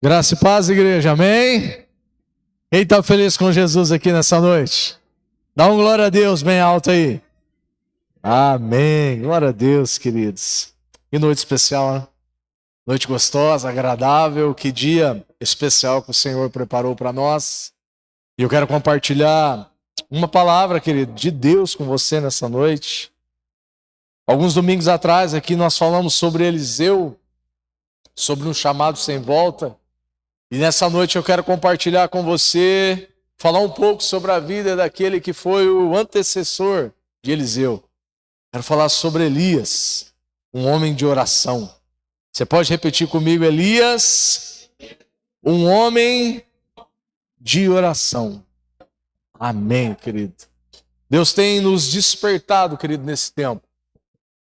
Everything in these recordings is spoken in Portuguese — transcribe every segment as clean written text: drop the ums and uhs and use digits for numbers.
Graça e paz, igreja, amém? Quem está feliz com Jesus aqui nessa noite? Dá um glória a Deus bem alto aí. Amém, glória a Deus, queridos. Que noite especial, né? Noite gostosa, agradável, que dia especial que o Senhor preparou para nós. E eu quero compartilhar uma palavra, querido, de Deus com você nessa noite. Alguns domingos atrás aqui nós falamos sobre Eliseu, sobre um chamado sem volta. E nessa noite eu quero compartilhar com você, falar um pouco sobre a vida daquele que foi o antecessor de Eliseu. Quero falar sobre Elias, um homem de oração. Você pode repetir comigo, Elias, um homem de oração. Amém, querido. Deus tem nos despertado, querido, nesse tempo.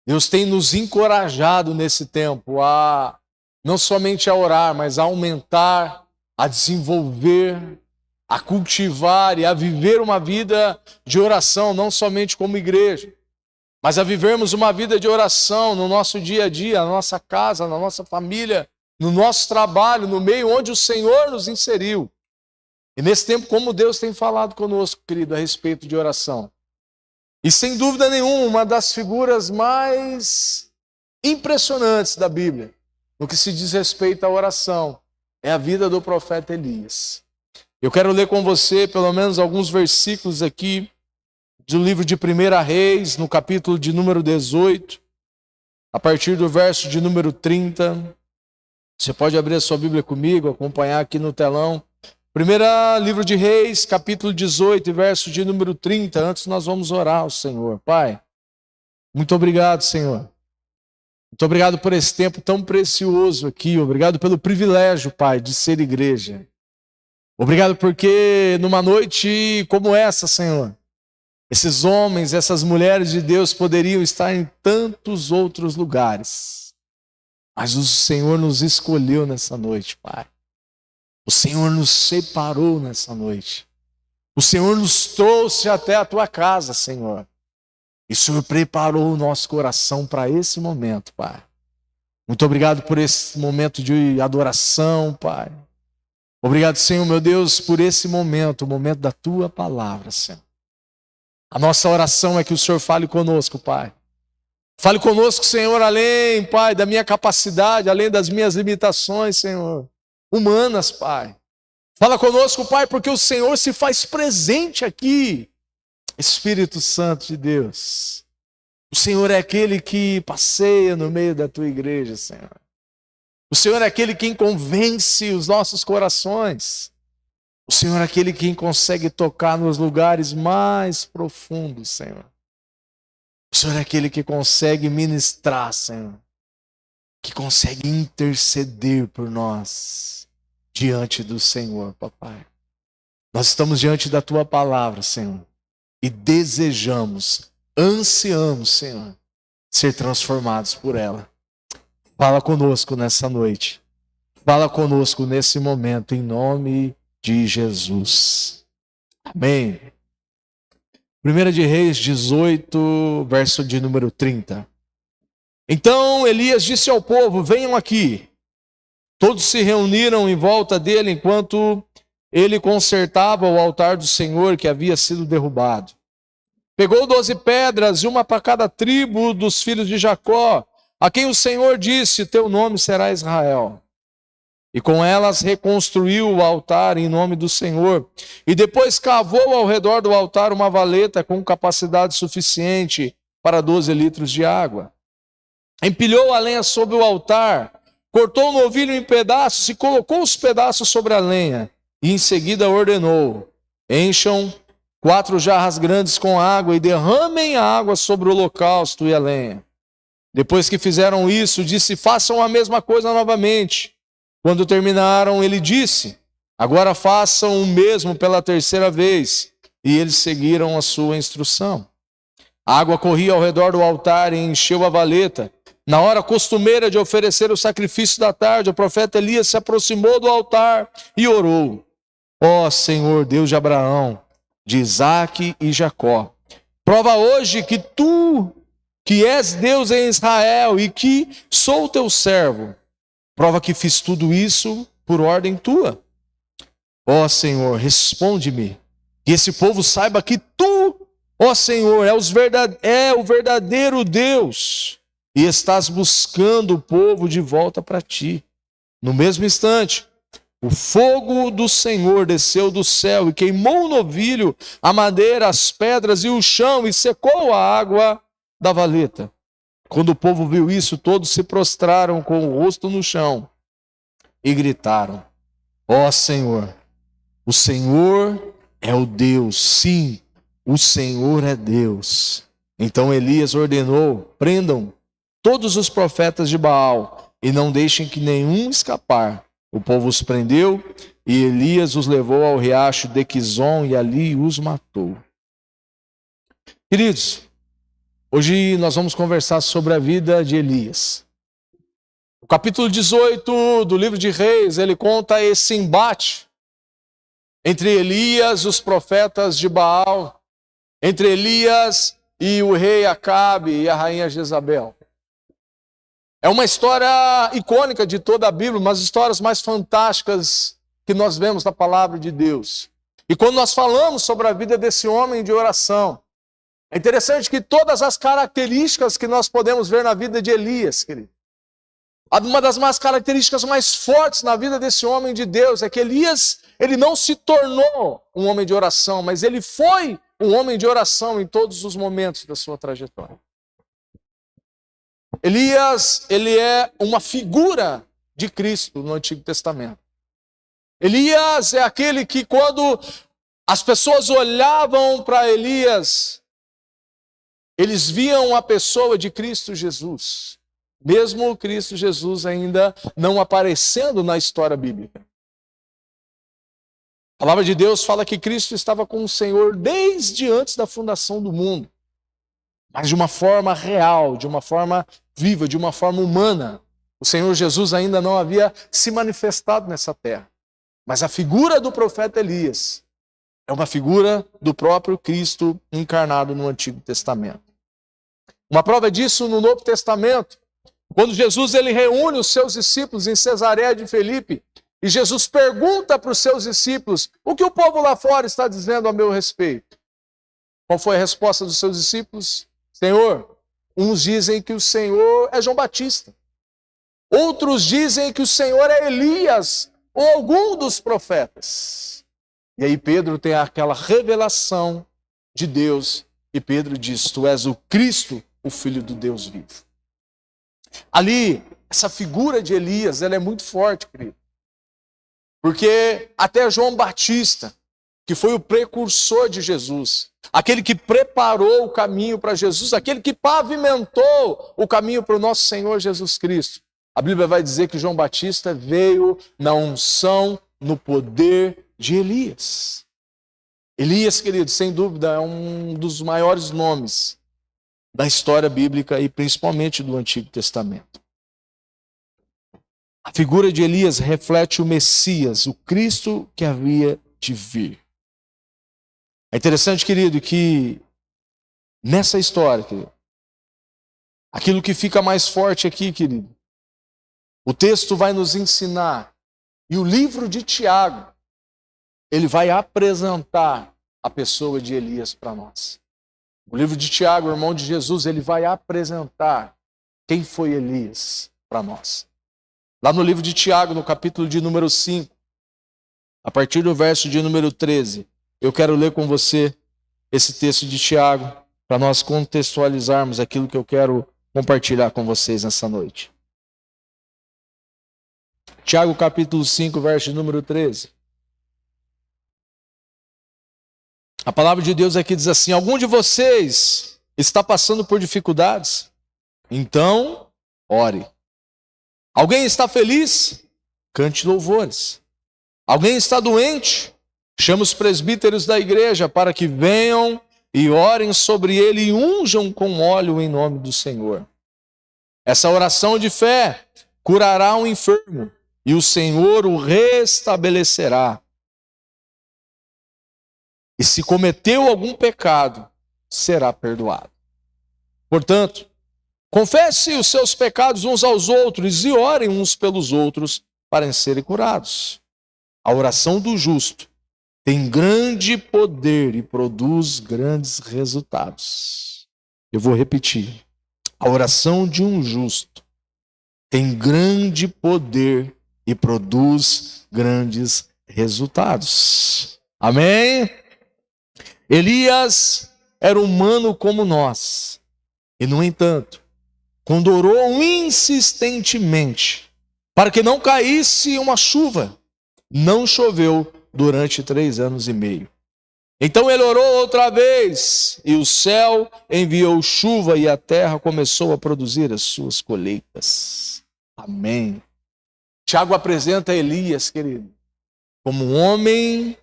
Deus tem nos encorajado nesse tempo a não somente a orar, mas a aumentar, a desenvolver, a cultivar e a viver uma vida de oração, não somente como igreja, mas a vivermos uma vida de oração no nosso dia a dia, na nossa casa, na nossa família, no nosso trabalho, no meio onde o Senhor nos inseriu. E nesse tempo, como Deus tem falado conosco, querido, a respeito de oração. E sem dúvida nenhuma, uma das figuras mais impressionantes da Bíblia, no que se diz respeito à oração, é a vida do profeta Elias. Eu quero ler com você pelo menos alguns versículos aqui do livro de 1 Reis, no capítulo de número 18, a partir do verso de número 30. Você pode abrir a sua Bíblia comigo, acompanhar aqui no telão. 1 livro de Reis, capítulo 18, verso de número 30. Antes nós vamos orar ao Senhor. Pai, muito obrigado, Senhor. Muito obrigado por esse tempo tão precioso aqui. Obrigado pelo privilégio, Pai, de ser igreja. Obrigado porque numa noite como essa, Senhor, esses homens, essas mulheres de Deus poderiam estar em tantos outros lugares. Mas o Senhor nos escolheu nessa noite, Pai. O Senhor nos separou nessa noite. O Senhor nos trouxe até a tua casa, Senhor. E o Senhor preparou o nosso coração para esse momento, Pai. Muito obrigado por esse momento de adoração, Pai. Obrigado, Senhor, meu Deus, por esse momento, o momento da tua palavra, Senhor. A nossa oração é que o Senhor fale conosco, Pai. Fale conosco, Senhor, além, Pai, da minha capacidade, além das minhas limitações, Senhor, humanas, Pai. Fala conosco, Pai, porque o Senhor se faz presente aqui. Espírito Santo de Deus, o Senhor é aquele que passeia no meio da tua igreja, Senhor. O Senhor é aquele que convence os nossos corações. O Senhor é aquele que consegue tocar nos lugares mais profundos, Senhor. O Senhor é aquele que consegue ministrar, Senhor. Que consegue interceder por nós diante do Senhor, papai. Nós estamos diante da tua palavra, Senhor. E desejamos, ansiamos, Senhor, ser transformados por ela. Fala conosco nessa noite. Fala conosco nesse momento, em nome de Jesus. Amém. 1 de Reis 18, verso de número 30. Então Elias disse ao povo, venham aqui. Todos se reuniram em volta dele enquanto ele consertava o altar do Senhor que havia sido derrubado. Pegou 12 pedras, uma para cada tribo dos filhos de Jacó, a quem o Senhor disse, teu nome será Israel. E com elas reconstruiu o altar em nome do Senhor. E depois cavou ao redor do altar uma valeta com capacidade suficiente para 12 litros de água. Empilhou a lenha sobre o altar, cortou o novilho em pedaços e colocou os pedaços sobre a lenha. E em seguida ordenou, encham 4 jarras grandes com água e derramem a água sobre o holocausto e a lenha. Depois que fizeram isso, disse, façam a mesma coisa novamente. Quando terminaram, ele disse, agora façam o mesmo pela 3ª vez. E eles seguiram a sua instrução. A água corria ao redor do altar e encheu a valeta. Na hora costumeira de oferecer o sacrifício da tarde, o profeta Elias se aproximou do altar e orou. Ó Senhor, Deus de Abraão, de Isaque e Jacó, prova hoje que tu, que és Deus em Israel e que sou teu servo, prova que fiz tudo isso por ordem tua. Ó Senhor, responde-me, que esse povo saiba que tu, ó Senhor, é o verdadeiro Deus, e estás buscando o povo de volta para ti. No mesmo instante, o fogo do Senhor desceu do céu e queimou o novilho, a madeira, as pedras e o chão, e secou a água da valeta. Quando o povo viu isso, todos se prostraram com o rosto no chão e gritaram: ó Senhor, o Senhor é o Deus, sim, o Senhor é Deus. Então Elias ordenou: prendam todos os profetas de Baal e não deixem que nenhum escapar. O povo os prendeu e Elias os levou ao riacho de Quizon e ali os matou. Queridos, hoje nós vamos conversar sobre a vida de Elias. O capítulo 18 do livro de Reis, ele conta esse embate entre Elias e os profetas de Baal, entre Elias e o rei Acabe e a rainha Jezabel. É uma história icônica de toda a Bíblia, uma das histórias mais fantásticas que nós vemos na palavra de Deus. E quando nós falamos sobre a vida desse homem de oração, é interessante que todas as características que nós podemos ver na vida de Elias, querido, uma das características mais fortes na vida desse homem de Deus é que Elias, ele não se tornou um homem de oração, mas ele foi um homem de oração em todos os momentos da sua trajetória. Elias, ele é uma figura de Cristo no Antigo Testamento. Elias é aquele que, quando as pessoas olhavam para Elias, eles viam a pessoa de Cristo Jesus, mesmo Cristo Jesus ainda não aparecendo na história bíblica. A palavra de Deus fala que Cristo estava com o Senhor desde antes da fundação do mundo, mas de uma forma real, de uma forma viva, de uma forma humana. O Senhor Jesus ainda não havia se manifestado nessa terra. Mas a figura do profeta Elias é uma figura do próprio Cristo encarnado no Antigo Testamento. Uma prova disso no Novo Testamento, quando Jesus ele reúne os seus discípulos em Cesareia de Filipe, e Jesus pergunta para os seus discípulos: o que o povo lá fora está dizendo a meu respeito? Qual foi a resposta dos seus discípulos? Senhor, uns dizem que o Senhor é João Batista. Outros dizem que o Senhor é Elias ou algum dos profetas. E aí Pedro tem aquela revelação de Deus e Pedro diz: tu és o Cristo, o Filho do Deus vivo. Ali, essa figura de Elias, ela é muito forte, querido. Porque até João Batista, que foi o precursor de Jesus, aquele que preparou o caminho para Jesus, aquele que pavimentou o caminho para o nosso Senhor Jesus Cristo. A Bíblia vai dizer que João Batista veio na unção, no poder de Elias. Elias, querido, sem dúvida, é um dos maiores nomes da história bíblica e principalmente do Antigo Testamento. A figura de Elias reflete o Messias, o Cristo que havia de vir. É interessante, querido, que nessa história, querido, aquilo que fica mais forte aqui, querido, o texto vai nos ensinar, e o livro de Tiago, ele vai apresentar a pessoa de Elias para nós. O livro de Tiago, o irmão de Jesus, ele vai apresentar quem foi Elias para nós. Lá no livro de Tiago, no capítulo de número 5, a partir do verso de número 13, eu quero ler com você esse texto de Tiago, para nós contextualizarmos aquilo que eu quero compartilhar com vocês nessa noite. Tiago capítulo 5, verso de número 13. A palavra de Deus aqui diz assim: algum de vocês está passando por dificuldades? Então, ore. Alguém está feliz? Cante louvores. Alguém está doente? Chama os presbíteros da igreja para que venham e orem sobre ele e unjam com óleo em nome do Senhor. Essa oração de fé curará um enfermo e o Senhor o restabelecerá. E se cometeu algum pecado, será perdoado. Portanto, confesse os seus pecados uns aos outros e orem uns pelos outros para serem curados. A oração do justo tem grande poder e produz grandes resultados. Eu vou repetir. A oração de um justo tem grande poder e produz grandes resultados. Amém? Elias era humano como nós. E, no entanto, quando orou insistentemente para que não caísse uma chuva, não choveu durante 3 anos e meio. Então ele orou outra vez, e o céu enviou chuva, e a terra começou a produzir as suas colheitas. Amém. Tiago apresenta Elias, querido, como um homem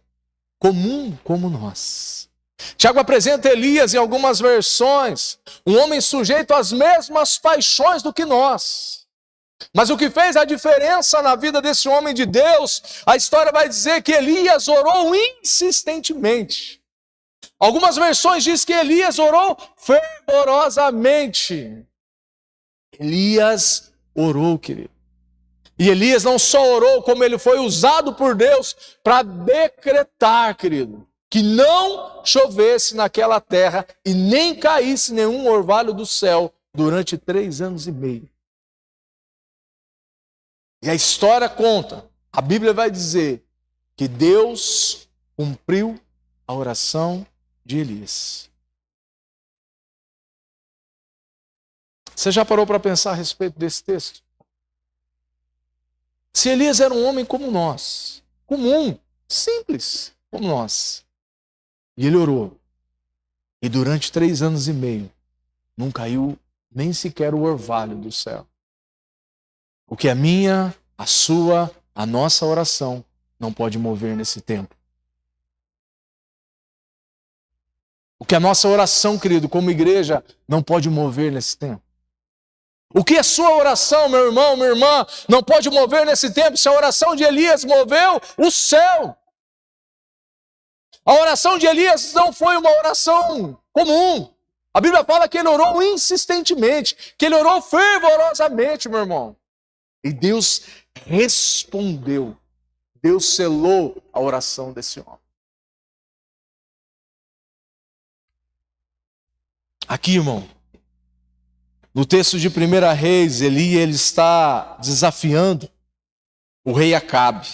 comum como nós. Tiago apresenta Elias em algumas versões, um homem sujeito às mesmas paixões do que nós. Mas o que fez a diferença na vida desse homem de Deus, a história vai dizer que Elias orou insistentemente. Algumas versões dizem que Elias orou fervorosamente. Elias orou, querido. E Elias não só orou, como ele foi usado por Deus para decretar, querido, que não chovesse naquela terra e nem caísse nenhum orvalho do céu durante 3 anos e meio. E a história conta, a Bíblia vai dizer que Deus cumpriu a oração de Elias. Você já parou para pensar a respeito desse texto? Se Elias era um homem como nós, comum, simples como nós, e ele orou, e durante 3 anos e meio não caiu nem sequer o orvalho do céu. O que a minha, a sua, a nossa oração não pode mover nesse tempo. O que a nossa oração, querido, como igreja, não pode mover nesse tempo. O que a sua oração, meu irmão, minha irmã, não pode mover nesse tempo, se a oração de Elias moveu o céu. A oração de Elias não foi uma oração comum. A Bíblia fala que ele orou insistentemente, que ele orou fervorosamente, meu irmão. E Deus respondeu. Deus selou a oração desse homem. Aqui, irmão, no texto de 1 Reis, ele está desafiando o rei Acabe.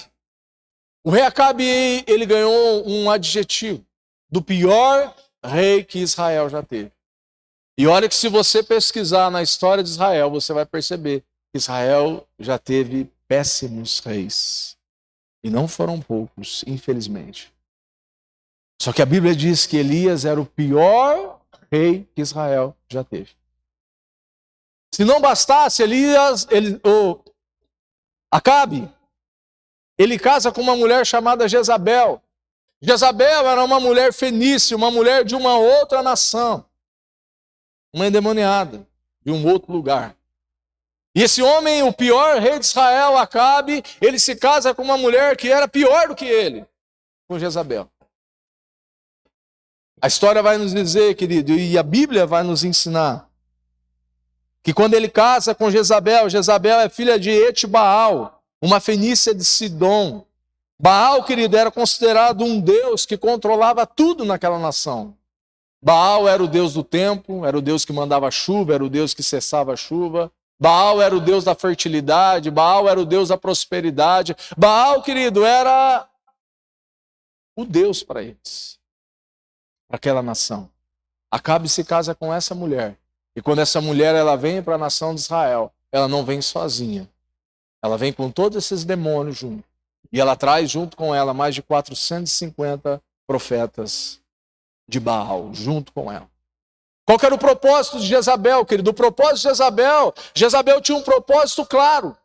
O rei Acabe, ele ganhou um adjetivo do pior rei que Israel já teve. E olha que se você pesquisar na história de Israel, você vai perceber que Israel já teve péssimos reis. E não foram poucos, infelizmente. Só que a Bíblia diz que Elias era o pior rei que Israel já teve. Se não bastasse, Acabe, ele casa com uma mulher chamada Jezabel. Jezabel era uma mulher fenícia, uma mulher de uma outra nação. Uma endemoniada, de um outro lugar. E esse homem, o pior rei de Israel, Acabe, ele se casa com uma mulher que era pior do que ele, com Jezabel. A história vai nos dizer, querido, e a Bíblia vai nos ensinar, que quando ele casa com Jezabel, Jezabel é filha de Etibaal, uma fenícia de Sidom. Baal, querido, era considerado um deus que controlava tudo naquela nação. Baal era o deus do tempo, era o deus que mandava chuva, era o deus que cessava a chuva. Baal era o deus da fertilidade, Baal era o deus da prosperidade. Baal, querido, era o Deus para eles, para aquela nação. Acabe se casa com essa mulher. E quando essa mulher ela vem para a nação de Israel, ela não vem sozinha. Ela vem com todos esses demônios junto. E ela traz junto com ela mais de 450 profetas de Baal, junto com ela. Qual que era o propósito de Jezabel, querido? O propósito de Jezabel, Jezabel tinha um propósito claro,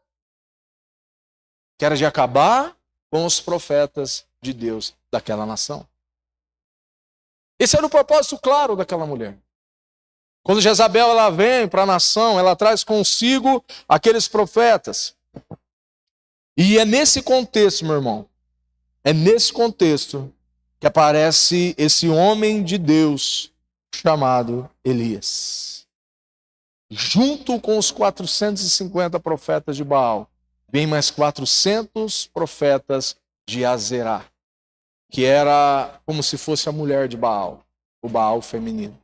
que era de acabar com os profetas de Deus daquela nação. Esse era o propósito claro daquela mulher. Quando Jezabel ela vem para a nação, ela traz consigo aqueles profetas. E é nesse contexto, meu irmão, é nesse contexto que aparece esse homem de Deus chamado Elias. Junto com os 450 profetas de Baal, vem mais 400 profetas de Azerá, que era como se fosse a mulher de Baal, o Baal feminino.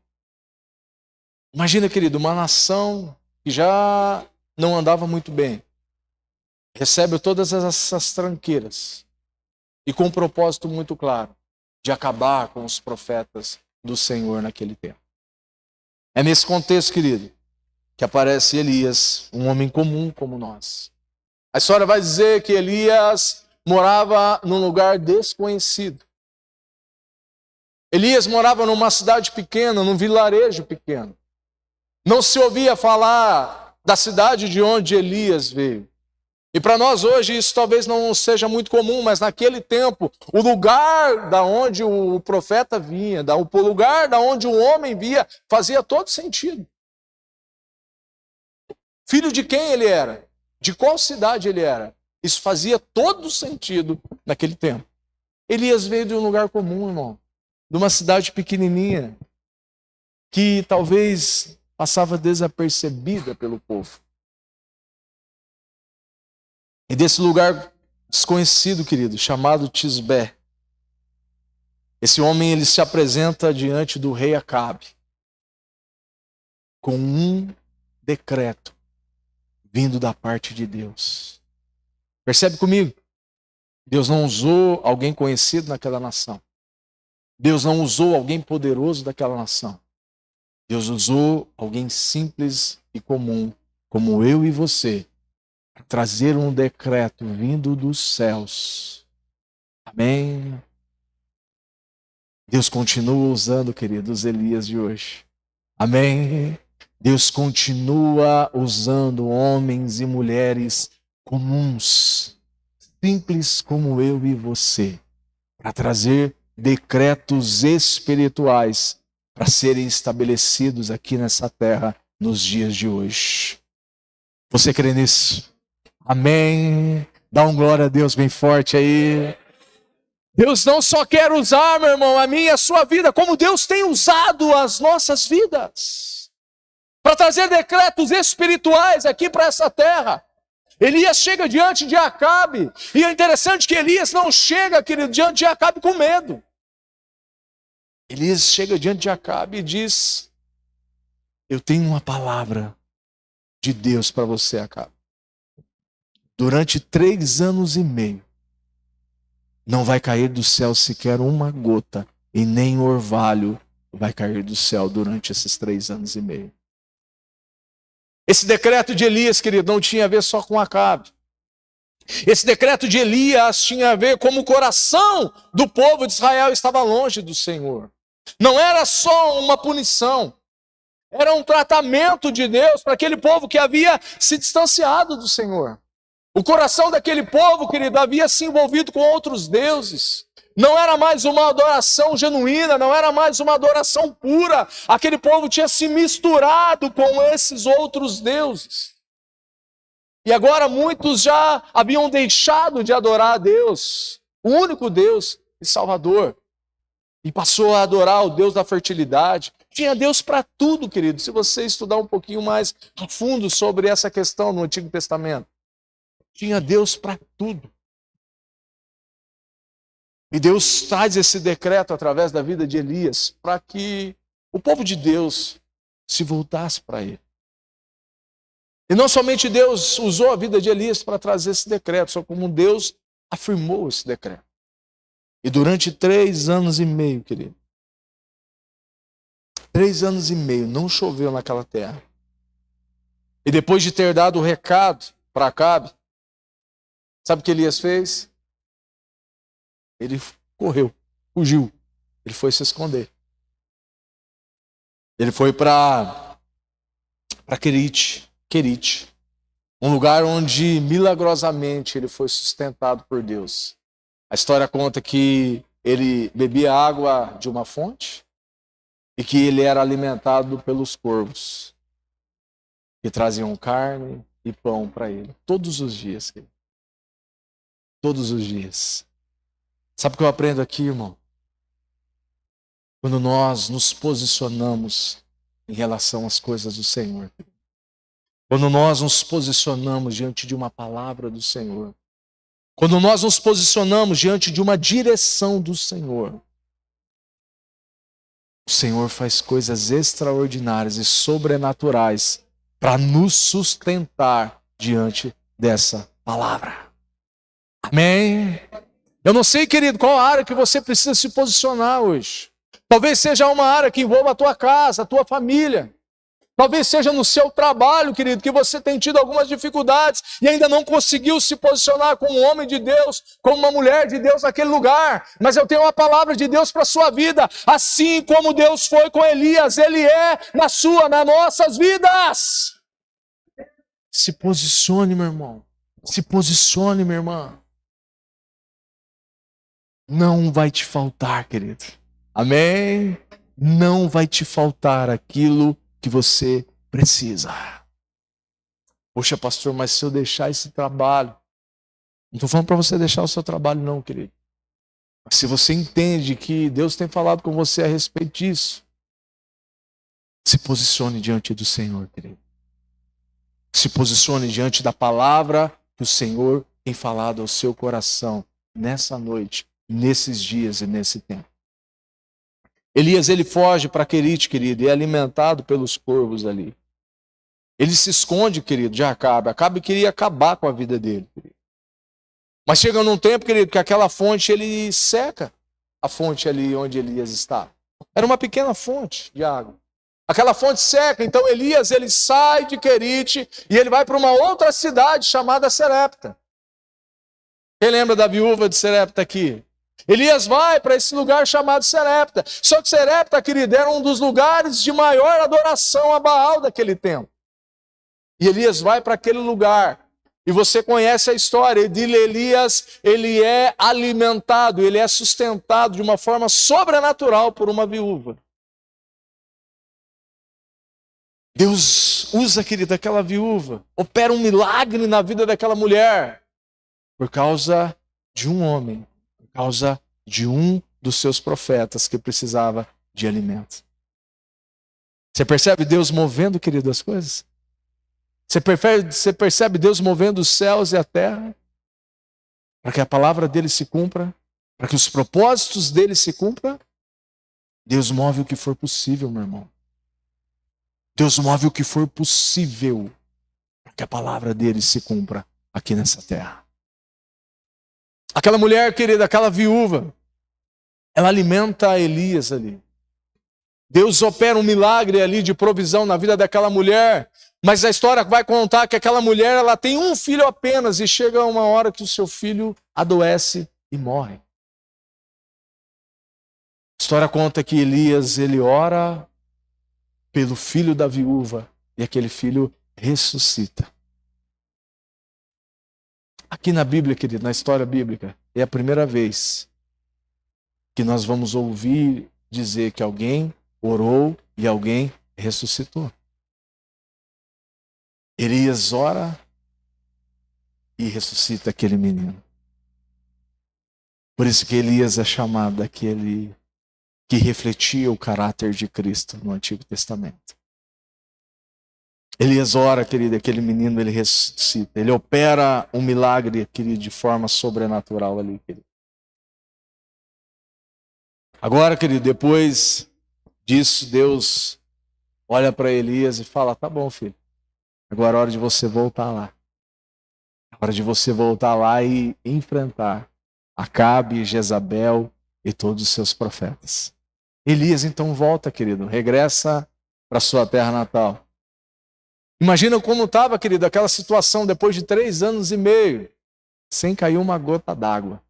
Imagina, querido, uma nação que já não andava muito bem, recebe todas essas tranqueiras e com um propósito muito claro de acabar com os profetas do Senhor naquele tempo. É nesse contexto, querido, que aparece Elias, um homem comum como nós. A história vai dizer que Elias morava num lugar desconhecido. Elias morava numa cidade pequena, num vilarejo pequeno. Não se ouvia falar da cidade de onde Elias veio. E para nós hoje isso talvez não seja muito comum, mas naquele tempo, o lugar da onde o profeta vinha, o lugar da onde o homem via, fazia todo sentido. Filho de quem ele era? De qual cidade ele era? Isso fazia todo sentido naquele tempo. Elias veio de um lugar comum, irmão. De uma cidade pequenininha, que talvez passava desapercebida pelo povo. E desse lugar desconhecido, querido, chamado Tisbé, esse homem ele se apresenta diante do rei Acabe com um decreto vindo da parte de Deus. Percebe comigo? Deus não usou alguém conhecido naquela nação. Deus não usou alguém poderoso daquela nação. Deus usou alguém simples e comum, como eu e você, para trazer um decreto vindo dos céus. Amém? Deus continua usando, queridos, Elias de hoje. Amém? Deus continua usando homens e mulheres comuns, simples como eu e você, para trazer decretos espirituais para serem estabelecidos aqui nessa terra nos dias de hoje. Você crê nisso? Amém? Dá um glória a Deus bem forte aí. Deus não só quer usar, meu irmão, a minha e a sua vida, como Deus tem usado as nossas vidas para trazer decretos espirituais aqui para essa terra. Elias chega diante de Acabe, e é interessante que Elias não chega, querido, diante de Acabe com medo. Elias chega diante de Acabe e diz: eu tenho uma palavra de Deus para você, Acabe. Durante 3 anos e meio, não vai cair do céu sequer uma gota, e nem orvalho vai cair do céu durante esses 3 anos e meio. Esse decreto de Elias, querido, não tinha a ver só com Acabe. Esse decreto de Elias tinha a ver como o coração do povo de Israel estava longe do Senhor. Não era só uma punição, era um tratamento de Deus para aquele povo que havia se distanciado do Senhor. O coração daquele povo, querido, havia se envolvido com outros deuses. Não era mais uma adoração genuína, não era mais uma adoração pura. Aquele povo tinha se misturado com esses outros deuses. E agora muitos já haviam deixado de adorar a Deus, o único Deus e Salvador. E passou a adorar o Deus da fertilidade. Tinha Deus para tudo, querido. Se você estudar um pouquinho mais a fundo sobre essa questão no Antigo Testamento. Tinha Deus para tudo. E Deus traz esse decreto através da vida de Elias para que o povo de Deus se voltasse para ele. E não somente Deus usou a vida de Elias para trazer esse decreto, só como Deus afirmou esse decreto. E durante 3 anos e meio, querido, 3 anos e meio, não choveu naquela terra. E depois de ter dado o recado para Acabe, sabe o que Elias fez? Ele correu, fugiu. Ele foi se esconder. Ele foi para Querite, um lugar onde milagrosamente ele foi sustentado por Deus. A história conta que ele bebia água de uma fonte e que ele era alimentado pelos corvos, que traziam carne e pão para ele, todos os dias. Querido. Todos os dias. Sabe o que eu aprendo aqui, irmão? Quando nós nos posicionamos em relação às coisas do Senhor. Quando nós nos posicionamos diante de uma palavra do Senhor, quando nós nos posicionamos diante de uma direção do Senhor, o Senhor faz coisas extraordinárias e sobrenaturais para nos sustentar diante dessa palavra. Amém? Eu não sei, querido, qual a área que você precisa se posicionar hoje. Talvez seja uma área que envolva a tua casa, a tua família. Talvez seja no seu trabalho, querido, que você tem tido algumas dificuldades e ainda não conseguiu se posicionar como um homem de Deus, como uma mulher de Deus naquele lugar. Mas eu tenho uma palavra de Deus para a sua vida. Assim como Deus foi com Elias, Ele é nas nossas vidas. Se posicione, meu irmão. Se posicione, minha irmã. Não vai te faltar, querido. Amém? Não vai te faltar aquilo que você precisa. Poxa, pastor, mas se eu deixar esse trabalho... Não estou falando para você deixar o seu trabalho não, querido. Mas se você entende que Deus tem falado com você a respeito disso, se posicione diante do Senhor, querido. Se posicione diante da palavra que o Senhor tem falado ao seu coração nessa noite, nesses dias e nesse tempo. Elias, ele foge para Querite, querido, e é alimentado pelos corvos ali. Ele se esconde, querido, de Acabe. Acabe queria acabar com a vida dele, querido. Mas chega num tempo, querido, que aquela fonte, ele seca a fonte ali onde Elias está. Era uma pequena fonte de água. Aquela fonte seca, então Elias, ele sai de Querite e ele vai para uma outra cidade chamada Serepta. Quem lembra da viúva de Serepta aqui? Elias vai para esse lugar chamado Serepta. Só que Serepta, querido, era um dos lugares de maior adoração a Baal daquele tempo. E Elias vai para aquele lugar. E você conhece a história. Elias, ele é alimentado, ele é sustentado de uma forma sobrenatural por uma viúva. Deus usa, querido, aquela viúva, opera um milagre na vida daquela mulher por causa de um homem. Por causa de um dos seus profetas que precisava de alimento. Você percebe Deus movendo, querido, as coisas? Você percebe Deus movendo os céus e a terra? Para que a palavra dele se cumpra? Para que os propósitos dele se cumpram? Deus move o que for possível, meu irmão. Deus move o que for possível para que a palavra dele se cumpra aqui nessa terra. Aquela mulher, querida, aquela viúva, ela alimenta Elias ali. Deus opera um milagre ali de provisão na vida daquela mulher, mas a história vai contar que aquela mulher, ela tem um filho apenas e chega uma hora que o seu filho adoece e morre. A história conta que Elias, ele ora pelo filho da viúva e aquele filho ressuscita. Aqui na Bíblia, querido, na história bíblica, é a primeira vez que nós vamos ouvir dizer que alguém orou e alguém ressuscitou. Elias ora e ressuscita aquele menino. Por isso que Elias é chamado daquele que refletia o caráter de Cristo no Antigo Testamento. Elias ora, querido, aquele menino, ele ressuscita. Ele opera um milagre, querido, de forma sobrenatural ali, querido. Agora, querido, depois disso, Deus olha para Elias e fala, tá bom, filho. Agora é hora de você voltar lá. É hora de você voltar lá e enfrentar Acabe, Jezabel e todos os seus profetas. Elias então volta, querido, regressa para sua terra natal. Imagina como estava, querido, aquela situação depois de 3 anos e meio, sem cair uma gota d'água.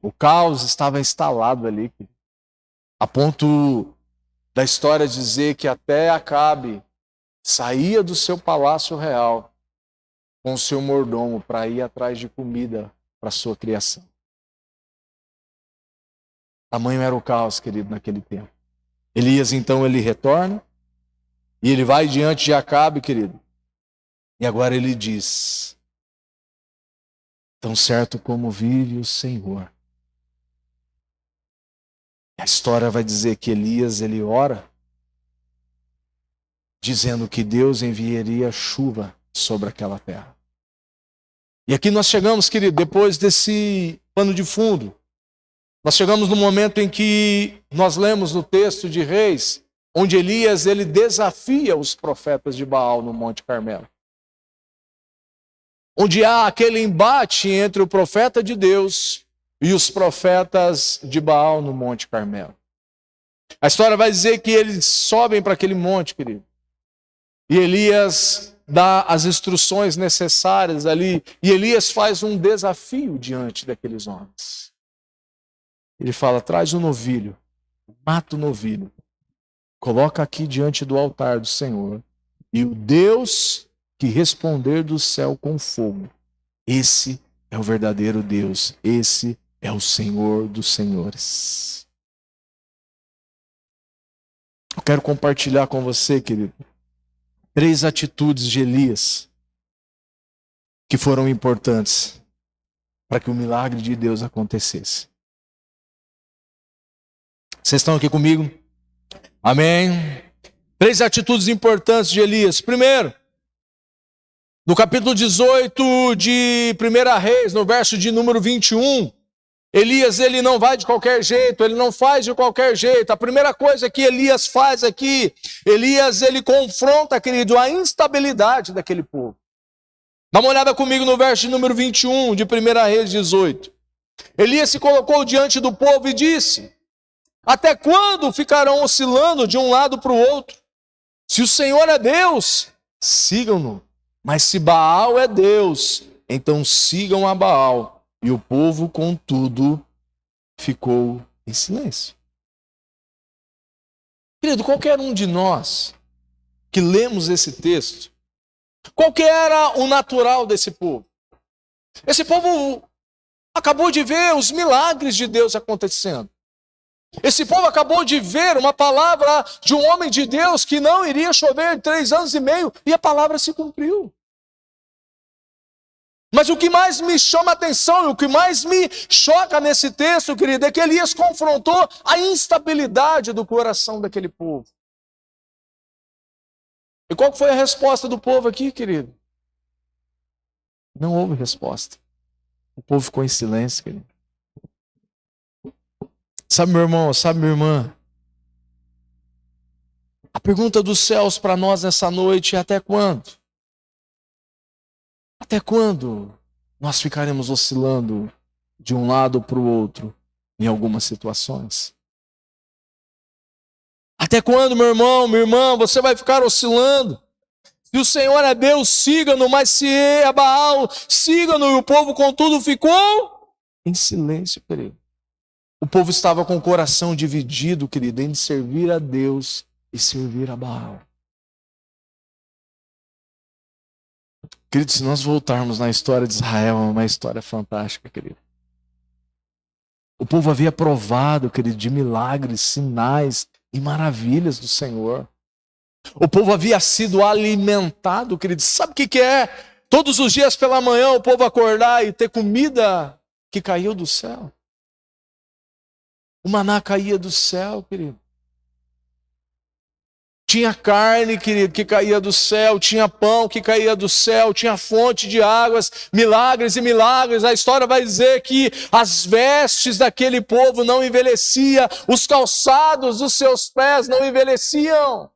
O caos estava instalado ali, querido, a ponto da história dizer que até Acabe saía do seu palácio real com o seu mordomo para ir atrás de comida para sua criação. Tamanho era o caos, querido, naquele tempo. Elias, então, ele retorna e ele vai diante de Acabe, querido. E agora ele diz, tão certo como vive o Senhor. A história vai dizer que Elias, ele ora dizendo que Deus enviaria chuva sobre aquela terra. E aqui nós chegamos, querido, depois desse pano de fundo, nós chegamos no momento em que nós lemos no texto de Reis, onde Elias ele desafia os profetas de Baal no Monte Carmelo. Onde há aquele embate entre o profeta de Deus e os profetas de Baal no Monte Carmelo. A história vai dizer que eles sobem para aquele monte, querido. E Elias dá as instruções necessárias ali. E Elias faz um desafio diante daqueles homens. Ele fala, traz o novilho, mata o novilho, coloca aqui diante do altar do Senhor. E o Deus que responder do céu com fogo, esse é o verdadeiro Deus, esse é o Senhor dos senhores. Eu quero compartilhar com você, querido, 3 atitudes de Elias que foram importantes para que o milagre de Deus acontecesse. Vocês estão aqui comigo? Amém? 3 atitudes importantes de Elias. Primeiro, no capítulo 18 de 1 Reis, no verso de número 21, Elias ele não vai de qualquer jeito, ele não faz de qualquer jeito. A primeira coisa que Elias faz aqui, Elias ele confronta, querido, a instabilidade daquele povo. Dá uma olhada comigo no verso de número 21 de 1 Reis 18. Elias se colocou diante do povo e disse, até quando ficarão oscilando de um lado para o outro? Se o Senhor é Deus, sigam-no. Mas se Baal é Deus, então sigam a Baal. E o povo, contudo, ficou em silêncio. Querido, qualquer um de nós que lemos esse texto, qual que era o natural desse povo? Esse povo acabou de ver os milagres de Deus acontecendo. Esse povo acabou de ver uma palavra de um homem de Deus que não iria chover 3 anos e meio, e a palavra se cumpriu. Mas o que mais me chama a atenção, e o que mais me choca nesse texto, querido, é que Elias confrontou a instabilidade do coração daquele povo. E qual foi a resposta do povo aqui, querido? Não houve resposta. O povo ficou em silêncio, querido. Sabe, meu irmão, sabe, minha irmã? A pergunta dos céus para nós nessa noite é até quando? Até quando nós ficaremos oscilando de um lado para o outro em algumas situações? Até quando, meu irmão, minha irmã, você vai ficar oscilando? Se o Senhor é Deus, siga-no, mas se é Baal, siga-no. E o povo, contudo, ficou em silêncio, querido. O povo estava com o coração dividido, querido, em servir a Deus e servir a Baal. Querido, se nós voltarmos na história de Israel, é uma história fantástica, querido. O povo havia provado, querido, de milagres, sinais e maravilhas do Senhor. O povo havia sido alimentado, querido. Sabe o que é? Todos os dias pela manhã o povo acordar e ter comida que caiu do céu. O maná caía do céu, querido. Tinha carne, querido, que caía do céu, tinha pão que caía do céu, tinha fonte de águas, milagres e milagres. A história vai dizer que as vestes daquele povo não envelheciam, os calçados dos seus pés não envelheciam.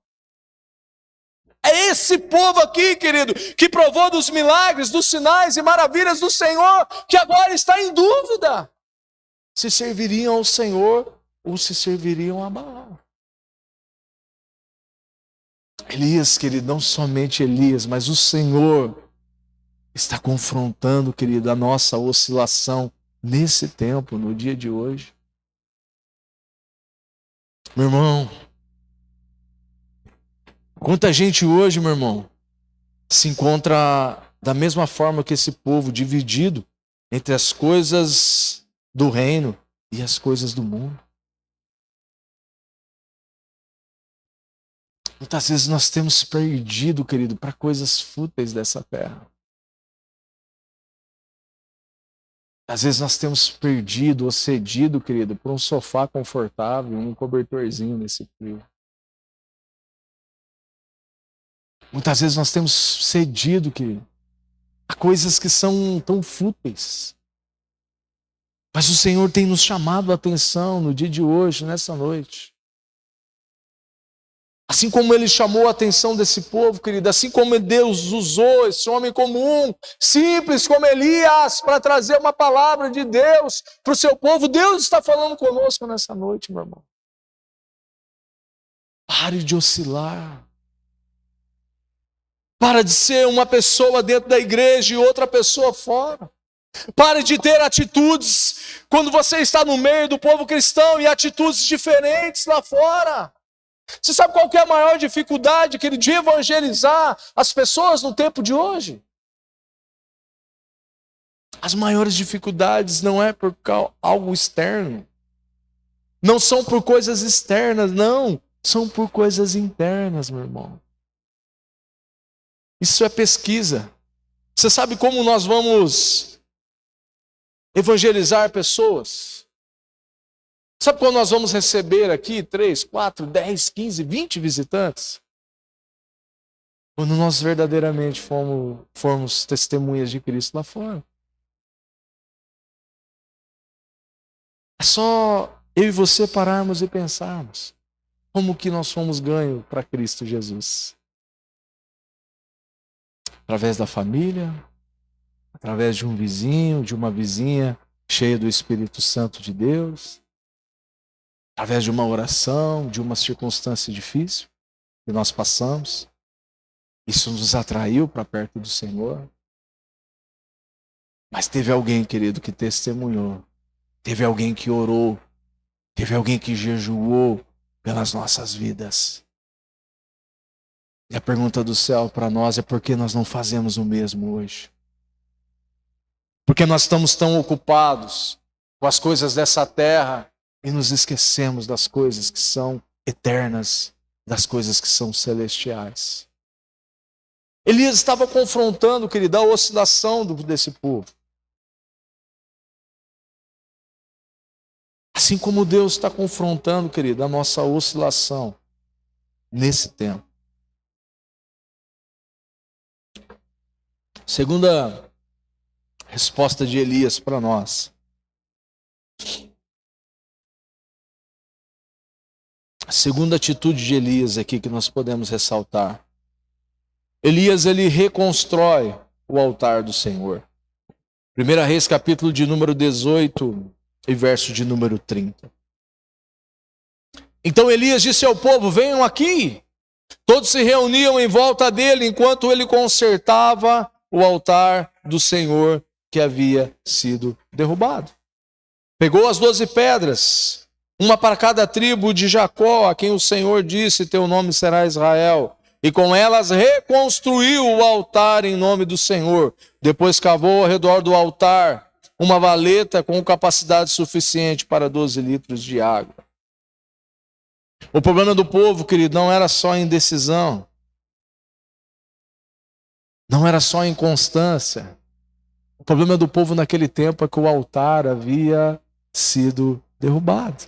É esse povo aqui, querido, que provou dos milagres, dos sinais e maravilhas do Senhor, que agora está em dúvida se serviriam ao Senhor ou se serviriam a Baal. Elias, querido, não somente Elias, mas o Senhor está confrontando, querido, a nossa oscilação nesse tempo, no dia de hoje. Meu irmão, quanta gente hoje, meu irmão, se encontra da mesma forma que esse povo, dividido entre as coisas do reino e as coisas do mundo. Muitas vezes nós temos perdido, querido, para coisas fúteis dessa terra. Às vezes nós temos perdido ou cedido, querido, por um sofá confortável, um cobertorzinho nesse frio. Muitas vezes nós temos cedido, querido, a coisas que são tão fúteis. Mas o Senhor tem nos chamado a atenção no dia de hoje, nessa noite. Assim como Ele chamou a atenção desse povo, querido, assim como Deus usou esse homem comum, simples como Elias, para trazer uma palavra de Deus para o seu povo, Deus está falando conosco nessa noite, meu irmão. Pare de oscilar. Para de ser uma pessoa dentro da igreja e outra pessoa fora. Pare de ter atitudes quando você está no meio do povo cristão e atitudes diferentes lá fora. Você sabe qual que é a maior dificuldade, querido, de evangelizar as pessoas no tempo de hoje? As maiores dificuldades não é por algo externo. Não são por coisas externas, não. São por coisas internas, meu irmão. Isso é pesquisa. Você sabe como nós vamos evangelizar pessoas? Sabe quando nós vamos receber aqui 3, 4, 10, 15, 20 visitantes? Quando nós verdadeiramente formos testemunhas de Cristo lá fora. É só eu e você pararmos e pensarmos como que nós fomos ganhos para Cristo Jesus. Através da família, através de um vizinho, de uma vizinha cheia do Espírito Santo de Deus, através de uma oração, de uma circunstância difícil que nós passamos. Isso nos atraiu para perto do Senhor. Mas teve alguém, querido, que testemunhou. Teve alguém que orou. Teve alguém que jejuou pelas nossas vidas. E a pergunta do céu para nós é: por que nós não fazemos o mesmo hoje? Porque nós estamos tão ocupados com as coisas dessa terra e nos esquecemos das coisas que são eternas, das coisas que são celestiais. Elias estava confrontando, querido, a oscilação desse povo. Assim como Deus está confrontando, querido, a nossa oscilação nesse tempo. Segunda resposta de Elias para nós. A segunda atitude de Elias aqui que nós podemos ressaltar. Elias, ele reconstrói o altar do Senhor. 1 Reis, capítulo de número 18 e verso de número 30. Então Elias disse ao povo: venham aqui. Todos se reuniam em volta dele enquanto ele consertava o altar do Senhor que havia sido derrubado. Pegou as 12 pedras, uma para cada tribo de Jacó, a quem o Senhor disse: teu nome será Israel. E com elas reconstruiu o altar em nome do Senhor. Depois cavou ao redor do altar uma valeta com capacidade suficiente para 12 litros de água. O problema do povo, querido, não era só indecisão. Não era só inconstância. O problema do povo naquele tempo é que o altar havia sido derrubado.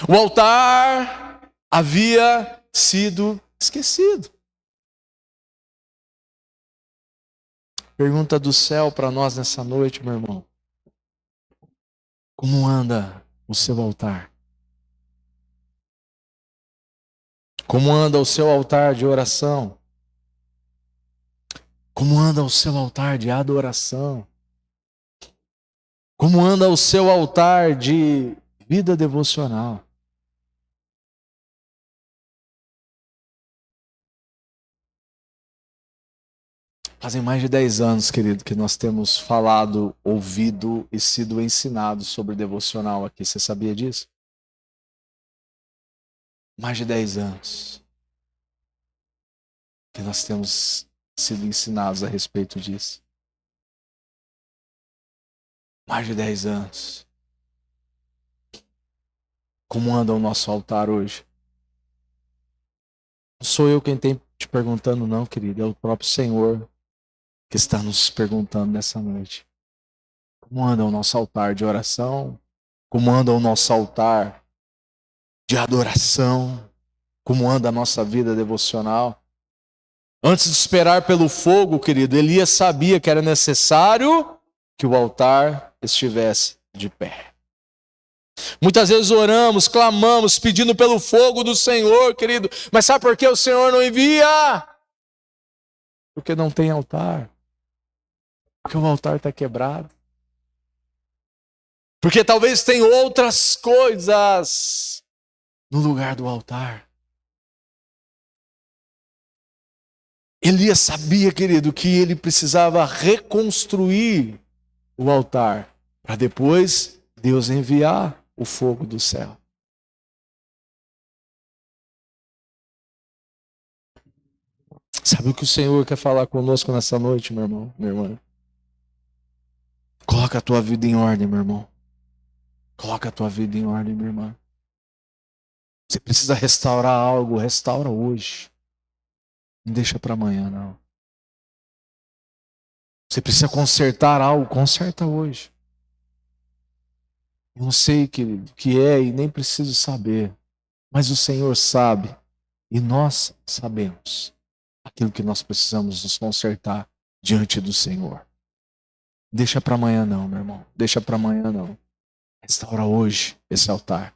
O altar havia sido esquecido. Pergunta do céu para nós nessa noite, meu irmão. Como anda o seu altar? Como anda o seu altar de oração? Como anda o seu altar de adoração? Como anda o seu altar de vida devocional? Fazem mais de 10 anos, querido, que nós temos falado, ouvido e sido ensinados sobre devocional aqui. Você sabia disso? Mais de 10 anos que nós temos sido ensinados a respeito disso. Mais de 10 anos. Como anda o nosso altar hoje? Não sou eu quem tem te perguntando, não, querido. É o próprio Senhor que está nos perguntando nessa noite. Como anda o nosso altar de oração? Como anda o nosso altar de adoração? Como anda a nossa vida devocional? Antes de esperar pelo fogo, querido, Elias sabia que era necessário que o altar estivesse de pé. Muitas vezes oramos, clamamos, pedindo pelo fogo do Senhor, querido. Mas sabe por que o Senhor não envia? Porque não tem altar. Porque o altar está quebrado. Porque talvez tem outras coisas no lugar do altar. Elias sabia, querido, que ele precisava reconstruir o altar para depois Deus enviar o fogo do céu. Sabe o que o Senhor quer falar conosco nessa noite, meu irmão, minha irmã? Coloca a tua vida em ordem, meu irmão. Coloca a tua vida em ordem, minha irmã. Você precisa restaurar algo, restaura hoje. Não deixa para amanhã, não. Você precisa consertar algo, conserta hoje. Eu não sei o que é e nem preciso saber. Mas o Senhor sabe. E nós sabemos aquilo que nós precisamos nos consertar diante do Senhor. Deixa para amanhã não, meu irmão. Deixa para amanhã não. Restaura hoje esse altar.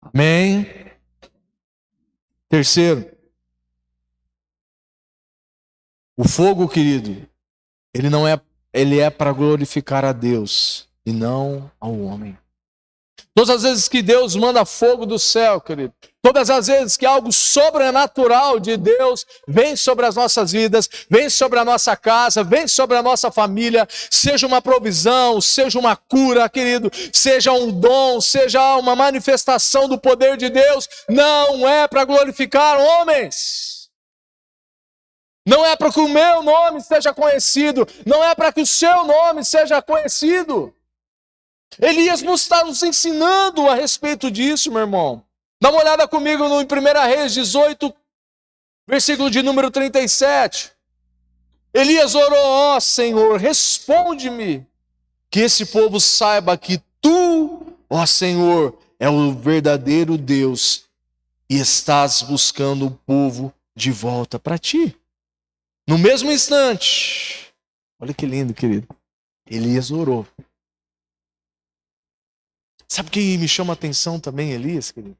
Amém? Terceiro. O fogo, querido, ele é para glorificar a Deus e não ao homem. Todas as vezes que Deus manda fogo do céu, querido, todas as vezes que algo sobrenatural de Deus vem sobre as nossas vidas, vem sobre a nossa casa, vem sobre a nossa família, seja uma provisão, seja uma cura, querido, seja um dom, seja uma manifestação do poder de Deus, não é para glorificar homens. Não é para que o meu nome seja conhecido, não é para que o seu nome seja conhecido. Elias nos está nos ensinando a respeito disso, meu irmão. Dá uma olhada comigo no 1 Reis 18, versículo de número 37. Elias orou: ó Senhor, responde-me, que esse povo saiba que tu, ó Senhor, é o verdadeiro Deus e estás buscando o povo de volta para ti. No mesmo instante, olha que lindo, querido, Elias orou. Sabe o que me chama a atenção também, Elias, querido?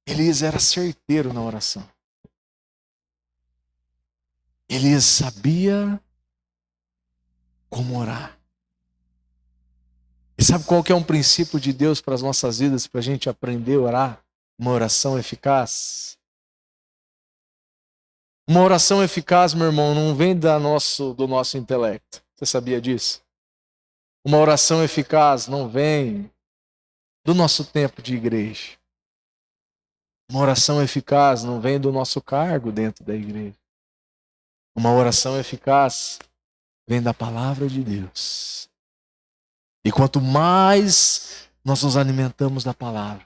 Elias era certeiro na oração. Elias sabia como orar. E sabe qual que é um princípio de Deus para as nossas vidas, para a gente aprender a orar? Uma oração eficaz. Uma oração eficaz, meu irmão, não vem do nosso intelecto. Você sabia disso? Uma oração eficaz não vem do nosso tempo de igreja. Uma oração eficaz não vem do nosso cargo dentro da igreja. Uma oração eficaz vem da palavra de Deus. E quanto mais nós nos alimentamos da palavra,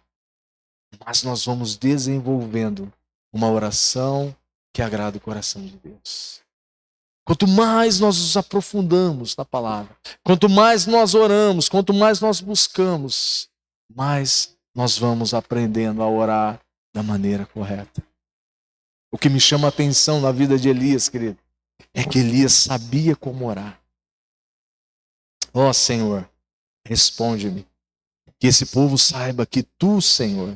mais nós vamos desenvolvendo uma oração que agrada o coração de Deus. Quanto mais nós nos aprofundamos na palavra, quanto mais nós oramos, quanto mais nós buscamos, mais nós vamos aprendendo a orar da maneira correta. O que me chama a atenção na vida de Elias, querido, é que Elias sabia como orar. Ó Senhor, responde-me, que esse povo saiba que tu, Senhor,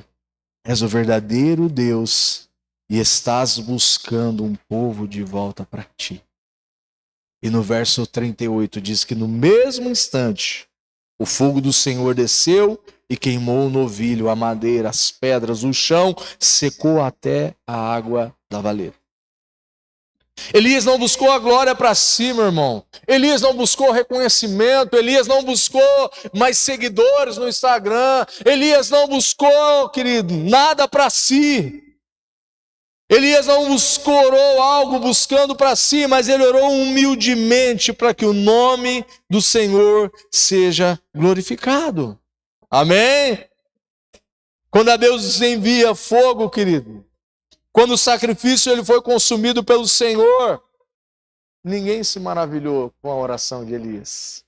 és o verdadeiro Deus e estás buscando um povo de volta para ti. E no verso 38 diz que no mesmo instante o fogo do Senhor desceu e queimou o novilho, a madeira, as pedras, o chão, secou até a água da valeta. Elias não buscou a glória para si, meu irmão. Elias não buscou reconhecimento. Elias não buscou mais seguidores no Instagram. Elias não buscou, querido, nada para si. Elias não orou algo buscando para si, mas ele orou humildemente para que o nome do Senhor seja glorificado. Amém? Quando a Deus envia fogo, querido, quando o sacrifício ele foi consumido pelo Senhor, ninguém se maravilhou com a oração de Elias.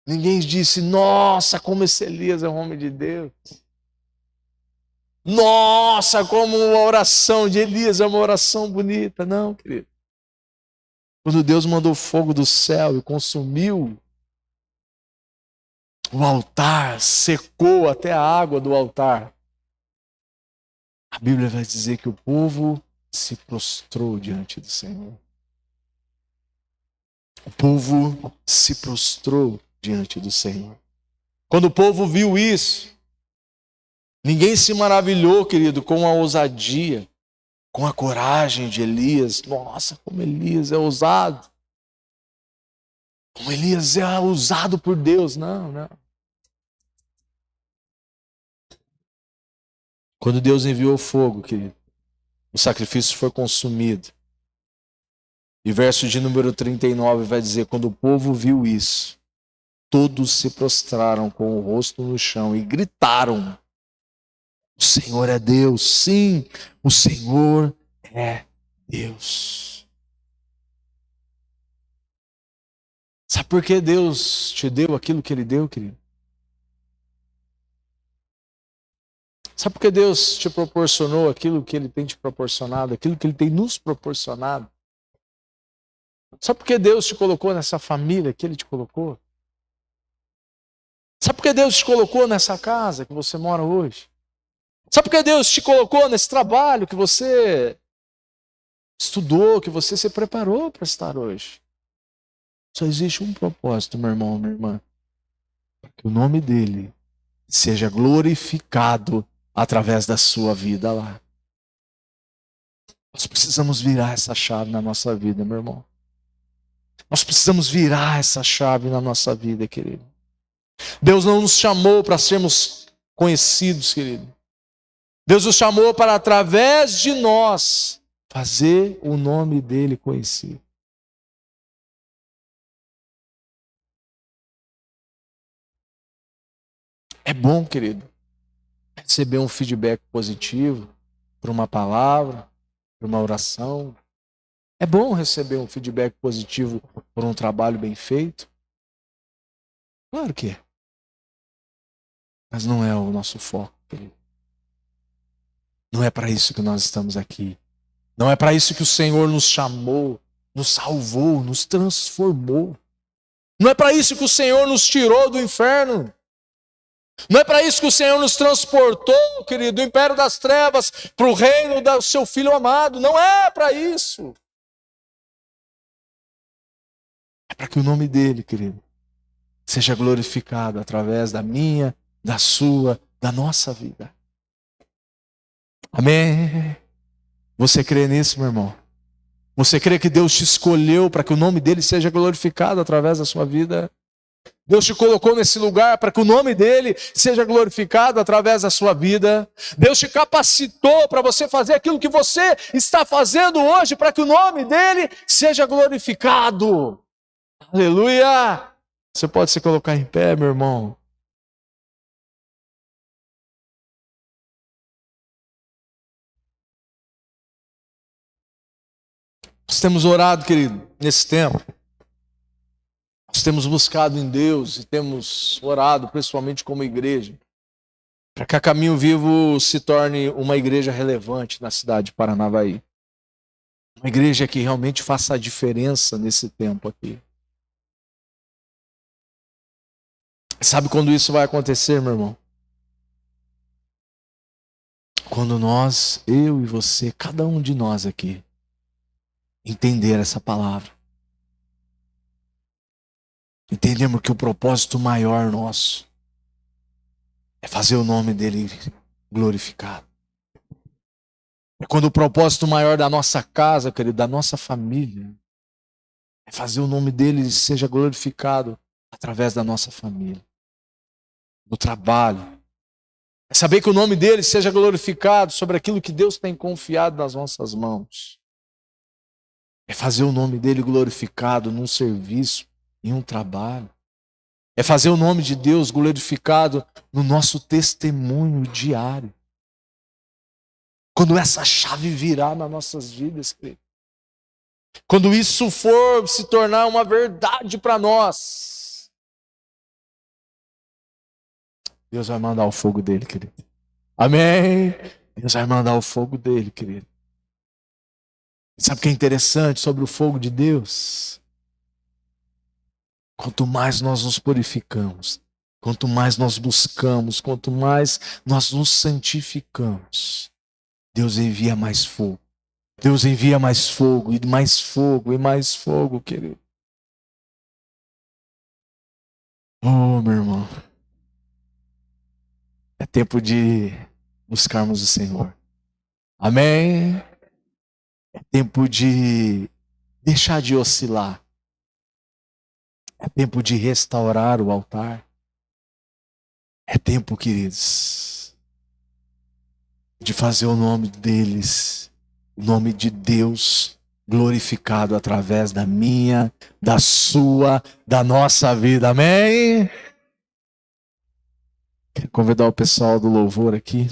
Ninguém disse: nossa, como esse Elias é um homem de Deus. Nossa, como a oração de Elias é uma oração bonita. Não, querido. Quando Deus mandou fogo do céu e consumiu o altar, secou até a água do altar, a Bíblia vai dizer que o povo se prostrou diante do Senhor. O povo se prostrou diante do Senhor. Quando o povo viu isso, ninguém se maravilhou, querido, com a ousadia, com a coragem de Elias. Nossa, como Elias é ousado. Como Elias é usado por Deus. Não, não. Quando Deus enviou fogo, querido, o sacrifício foi consumido. E verso de número 39 vai dizer, quando o povo viu isso, todos se prostraram com o rosto no chão e gritaram, o Senhor é Deus, sim, o Senhor é Deus. Sabe por que Deus te deu aquilo que Ele deu, querido? Sabe por que Deus te proporcionou aquilo que Ele tem te proporcionado, aquilo que Ele tem nos proporcionado? Sabe por que Deus te colocou nessa família que Ele te colocou? Sabe por que Deus te colocou nessa casa que você mora hoje? Sabe por que Deus te colocou nesse trabalho que você estudou, que você se preparou para estar hoje? Só existe um propósito, meu irmão, minha irmã. Que o nome dele seja glorificado através da sua vida lá. Nós precisamos virar essa chave na nossa vida, meu irmão. Nós precisamos virar essa chave na nossa vida, querido. Deus não nos chamou para sermos conhecidos, querido. Deus nos chamou para, através de nós, fazer o nome dele conhecido. É bom, querido, receber um feedback positivo por uma palavra, por uma oração. É bom receber um feedback positivo por um trabalho bem feito. Claro que é. Mas não é o nosso foco, querido. Não é para isso que nós estamos aqui. Não é para isso que o Senhor nos chamou, nos salvou, nos transformou. Não é para isso que o Senhor nos tirou do inferno. Não é para isso que o Senhor nos transportou, querido, do império das trevas para o reino do seu Filho amado. Não é para isso. É para que o nome dele, querido, seja glorificado através da minha, da sua, da nossa vida. Amém? Você crê nisso, meu irmão? Você crê que Deus te escolheu para que o nome dele seja glorificado através da sua vida? Deus te colocou nesse lugar para que o nome dele seja glorificado através da sua vida. Deus te capacitou para você fazer aquilo que você está fazendo hoje para que o nome dele seja glorificado. Aleluia! Você pode se colocar em pé, meu irmão. Nós temos orado, querido, nesse tempo. Nós temos buscado em Deus e temos orado, principalmente como igreja, para que a Caminho Vivo se torne uma igreja relevante na cidade de Paranavaí. Uma igreja que realmente faça a diferença nesse tempo aqui. Sabe quando isso vai acontecer, meu irmão? Quando nós, eu e você, cada um de nós aqui, entender essa palavra. Entendemos que o propósito maior nosso é fazer o nome dele glorificado. É quando o propósito maior da nossa casa, querido, da nossa família, é fazer o nome dele seja glorificado através da nossa família, do trabalho. É saber que o nome dele seja glorificado sobre aquilo que Deus tem confiado nas nossas mãos. É fazer o nome dele glorificado num serviço, em um trabalho. É fazer o nome de Deus glorificado no nosso testemunho diário. Quando essa chave virar nas nossas vidas, querido. Quando isso for se tornar uma verdade para nós, Deus vai mandar o fogo dele, querido. Amém? Deus vai mandar o fogo dele, querido. Sabe o que é interessante sobre o fogo de Deus? Quanto mais nós nos purificamos, quanto mais nós buscamos, quanto mais nós nos santificamos, Deus envia mais fogo. Deus envia mais fogo, e mais fogo, e mais fogo, querido. Oh, meu irmão. É tempo de buscarmos o Senhor. Amém? É tempo de deixar de oscilar. É tempo de restaurar o altar. É tempo, queridos, de fazer o nome deles, o nome de Deus, glorificado através da minha, da sua, da nossa vida. Amém? Quero convidar o pessoal do louvor aqui.